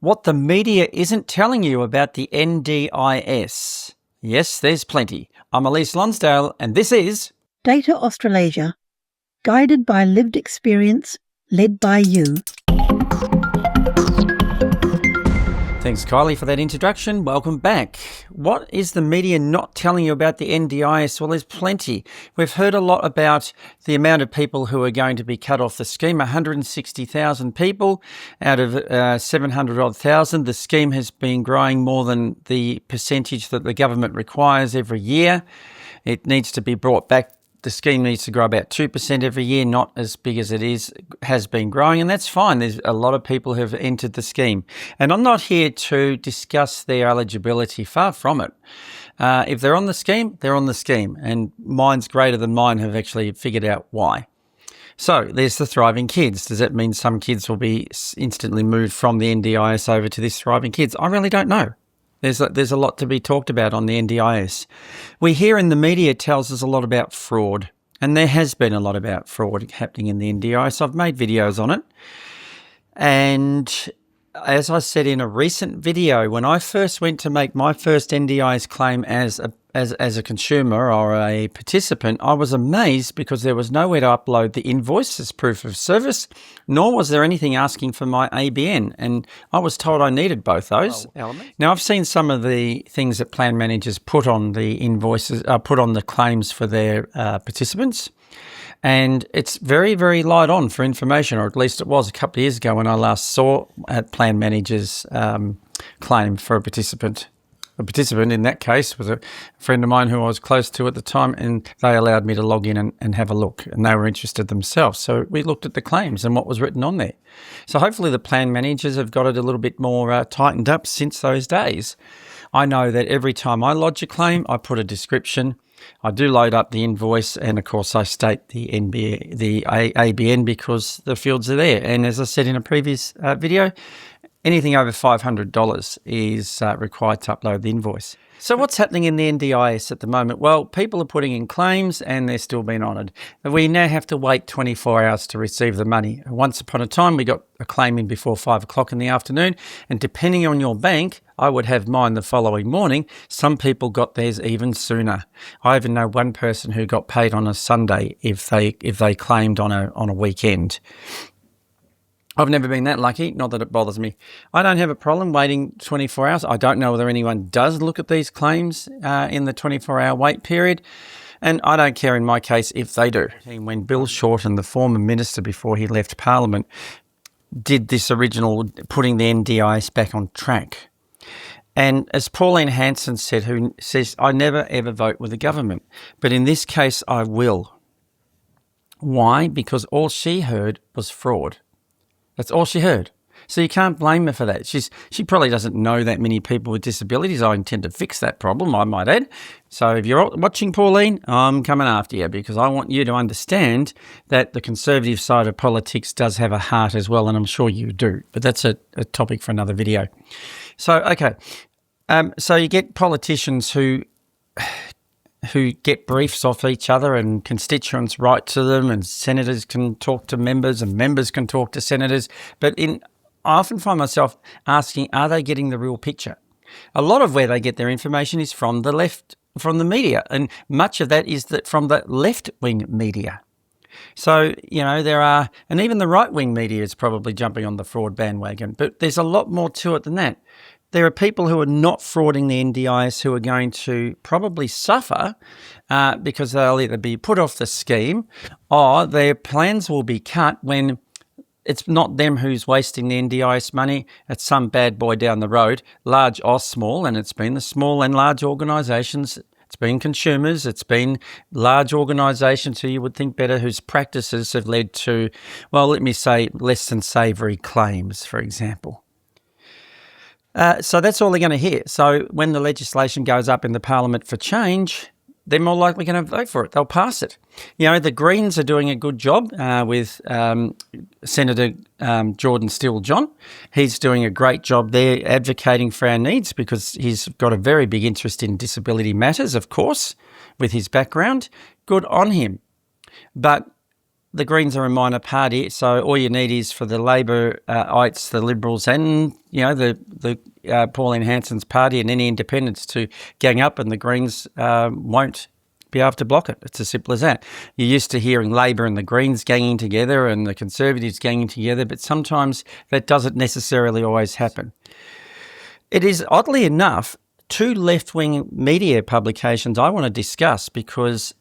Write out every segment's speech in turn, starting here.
What the media isn't telling you about the NDIS. Yes, there's plenty. I'm Elise Lonsdale, and this is Data Australasia, guided by lived experience, led by you. Thanks, Kylie, for that introduction. Welcome back. What is the media not telling you about the NDIS? Well, there's plenty. We've heard a lot about the amount of people who are going to be cut off the scheme, 160,000 people out of 700,000. The scheme has been growing more than the percentage that the government requires every year. It needs to be brought back. The scheme needs to grow about 2% every year, not as big as it has been growing, and that's fine. There's a lot of people who have entered the scheme. And I'm not here to discuss their eligibility, far from it. If they're on the scheme, they're on the scheme, and minds greater than mine have actually figured out why. So there's the thriving kids. Does that mean some kids will be instantly moved from the NDIS over to this thriving kids? I really don't know. There's a lot to be talked about on the NDIS. We hear in the media tells us a lot about fraud, and there has been a lot about fraud happening in the NDIS. I've made videos on it. And as I said in a recent video, when I first went to make my first NDIS claim as a consumer or a participant, I was amazed because there was nowhere to upload the invoice as proof of service, nor was there anything asking for my ABN. And I was told I needed both those. Now, I've seen some of the things that plan managers put on the invoices, put on the claims for their participants. And it's very, very light on for information, or at least it was a couple of years ago when I last saw a plan manager's claim for a participant. A participant in that case was a friend of mine who I was close to at the time, and they allowed me to log in and have a look, and they were interested themselves. So we looked at the claims and what was written on there. So hopefully the plan managers have got it a little bit more tightened up since those days. I know that every time I lodge a claim, I put a description. I do load up the invoice, and of course I state the ABN because the fields are there. And as I said in a previous video, anything over $500 is required to upload the invoice. So what's happening in the NDIS at the moment? Well, people are putting in claims and they're still being honoured. We now have to wait 24 hours to receive the money. Once upon a time, we got a claim in before 5 o'clock in the afternoon, and depending on your bank, I would have mine the following morning. Some people got theirs even sooner. I even know one person who got paid on a Sunday if they claimed on a weekend. I've never been that lucky, not that it bothers me. I don't have a problem waiting 24 hours. I don't know whether anyone does look at these claims in the 24-hour wait period, and I don't care in my case if they do. When Bill Shorten, the former minister before he left Parliament, did this original putting the NDIS back on track. And as Pauline Hanson said, who says, I never ever vote with the government, but in this case I will. Why? Because all she heard was fraud. That's all she heard. So you can't blame her for that. She probably doesn't know that many people with disabilities. I intend to fix that problem, I might add. So if you're watching, Pauline, I'm coming after you because I want you to understand that the conservative side of politics does have a heart as well, and I'm sure you do. But that's a topic for another video. So, okay. So you get politicians who get briefs off each other, and constituents write to them, and senators can talk to members and members can talk to senators. But I often find myself asking, are they getting the real picture? A lot of where they get their information is from the left, from the media, and much of that is from the left-wing media. So, there are, and even the right-wing media is probably jumping on the fraud bandwagon, but there's a lot more to it than that. There are people who are not frauding the NDIS who are going to probably suffer because they'll either be put off the scheme or their plans will be cut when it's not them who's wasting the NDIS money. It's some bad boy down the road, large or small, and it's been the small and large organisations. It's been consumers. It's been large organisations who you would think better, whose practices have led to, well, let me say, less than savoury claims, for example. So that's all they're going to hear. So when the legislation goes up in the Parliament for change, they're more likely going to vote for it. They'll pass it. The Greens are doing a good job with Senator Jordan Steele-John. He's doing a great job there advocating for our needs because he's got a very big interest in disability matters, of course, with his background. Good on him. But the Greens are a minor party, so all you need is for the Labor-ites, the Liberals, and the Pauline Hanson's party and any independents to gang up, and the Greens won't be able to block it. It's as simple as that. You're used to hearing Labor and the Greens ganging together and the Conservatives ganging together, but sometimes that doesn't necessarily always happen. It is, oddly enough, two left-wing media publications I want to discuss, because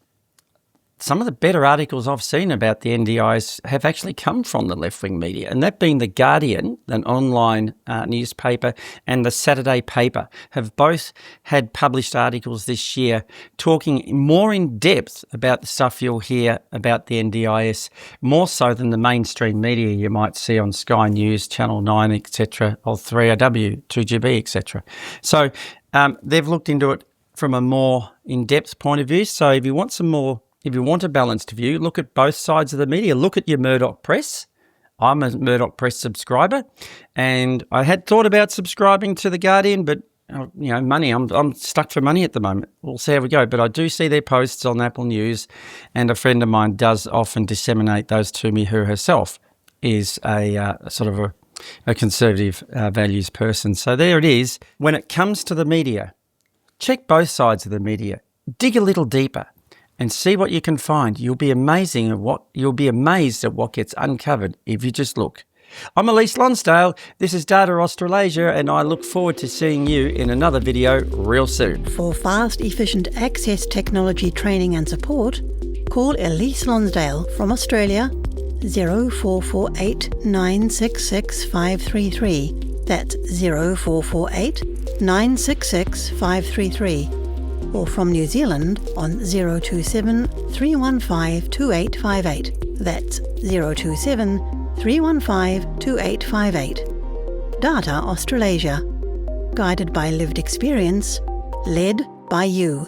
some of the better articles I've seen about the NDIS have actually come from the left-wing media, and that being The Guardian, an online newspaper, and The Saturday Paper have both had published articles this year talking more in depth about the stuff you'll hear about the NDIS, more so than the mainstream media you might see on Sky News, Channel 9, etc., or 3AW, 2GB, etc. So they've looked into it from a more in-depth point of view. So if you want a balanced view, look at both sides of the media. Look at your Murdoch Press. I'm a Murdoch Press subscriber, and I had thought about subscribing to The Guardian, but money. I'm stuck for money at the moment. We'll see how we go. But I do see their posts on Apple News, and a friend of mine does often disseminate those to me, who herself is a sort of a conservative values person. So there it is. When it comes to the media, check both sides of the media. Dig a little deeper and see what you can find. You'll be amazed at what gets uncovered if you just look. I'm Elise Lonsdale. This is Data Australasia, and I look forward to seeing you in another video real soon. For fast, efficient access technology training and support, call Elise Lonsdale from Australia 0448 966 533. That's 0448 966 533. Or from New Zealand on 027 315 2858. That's 027 315 2858. Data Australasia. Guided by lived experience, led by you.